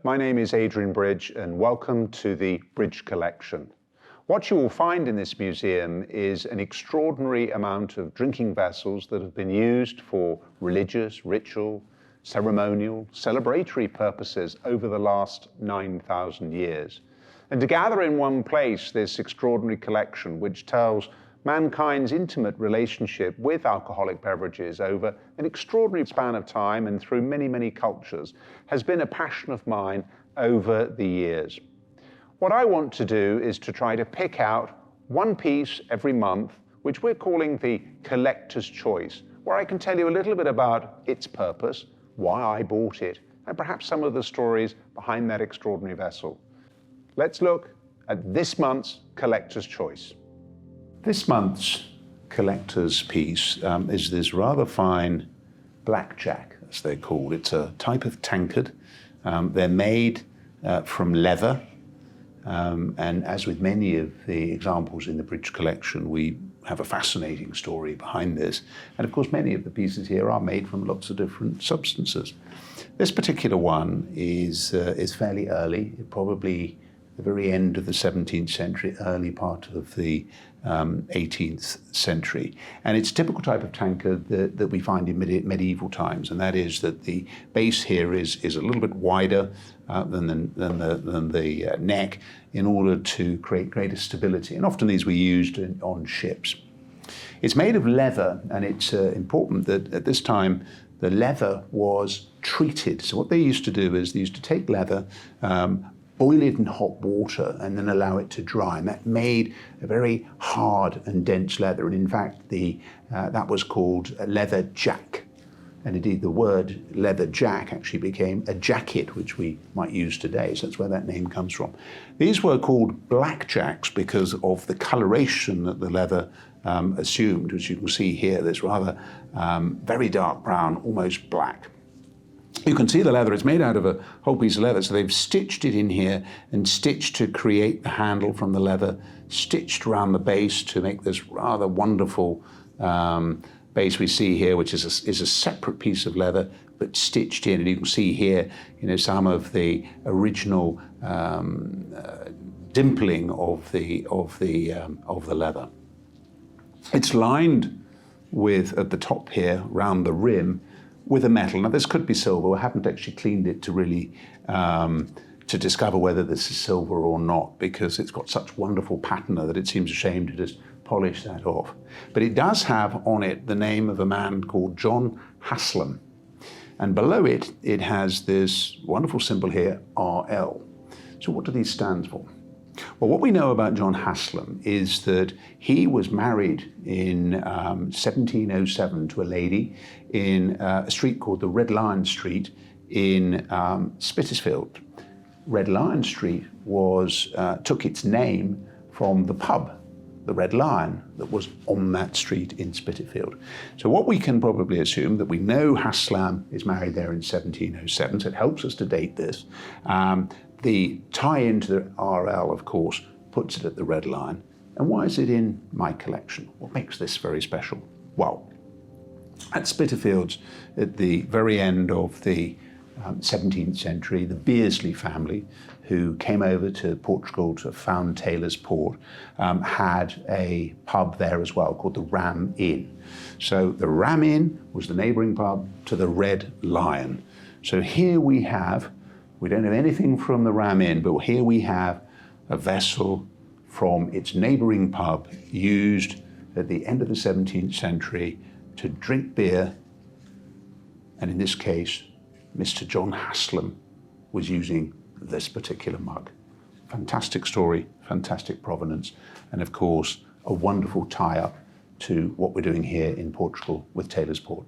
my name is Adrian Bridge and welcome to the Bridge Collection. What you will find in this museum is an extraordinary amount of drinking vessels that have been used for religious, ritual, ceremonial, celebratory purposes over the last 9,000 years. And to gather in one place this extraordinary collection, which tells mankind's intimate relationship with alcoholic beverages over an extraordinary span of time and through many, many cultures, has been a passion of mine over the years. What I want to do is to try to pick out one piece every month, which we're calling the Collector's Choice, where I can tell you a little bit about its purpose, why I bought it, and perhaps some of the stories behind that extraordinary vessel. Let's look at this month's Collector's Choice. This month's collector's piece is this rather fine blackjack, as they're called. It's a type of tankard. They're made from leather, and as with many of the examples in the Bridge collection, we have a fascinating story behind this. And of course, many of the pieces here are made from lots of different substances. This particular one is fairly early, probably the very end of the 17th century, early part of the 18th century. And it's a typical type of tankard that we find in medieval times, and that is that the base here is a little bit wider than the neck in order to create greater stability. And often these were used on ships. It's made of leather, and it's important that at this time the leather was treated. So what they used to do is they used to take leather, boil it in hot water and then allow it to dry. And that made a very hard and dense leather. And in fact, that was called a leather jack. And indeed, the word leather jack actually became a jacket, which we might use today. So that's where that name comes from. These were called blackjacks because of the coloration that the leather assumed, which you can see here, this rather very dark brown, almost black. You can see the leather, it's made out of a whole piece of leather, so they've stitched it in here and stitched to create the handle from the leather, stitched around the base to make this rather wonderful base we see here, which is a separate piece of leather, but stitched in. And you can see here, some of the original dimpling of the leather. It's lined with, at the top here, round the rim, with a metal. Now this could be silver. I haven't actually cleaned it to really to discover whether this is silver or not, because it's got such wonderful patina that it seems a shame to just polish that off. But it does have on it the name of a man called John Haslam. And below it, it has this wonderful symbol here, RL. So what do these stand for? Well, what we know about John Haslam is that he was married in 1707 to a lady in a street called the Red Lion Street in Spitalfields. Red Lion Street took its name from the pub, the Red Lion, that was on that street in Spitalfields. So what we can probably assume that we know Haslam is married there in 1707, so it helps us to date this. The tie-in to the RL, of course, puts it at the Red Lion. And why is it in my collection? What makes this very special? Well, at Spitalfields, at the very end of the 17th century, the Beardsley family, who came over to Portugal to found Taylor's Port, had a pub there as well called the Ram Inn. So the Ram Inn was the neighbouring pub to the Red Lion. So here we don't know anything from the Ram Inn, but here we have a vessel from its neighbouring pub used at the end of the 17th century to drink beer. And in this case, Mr. John Haslam was using this particular mug. Fantastic story, fantastic provenance, and of course, a wonderful tie-up to what we're doing here in Portugal with Taylor's Port.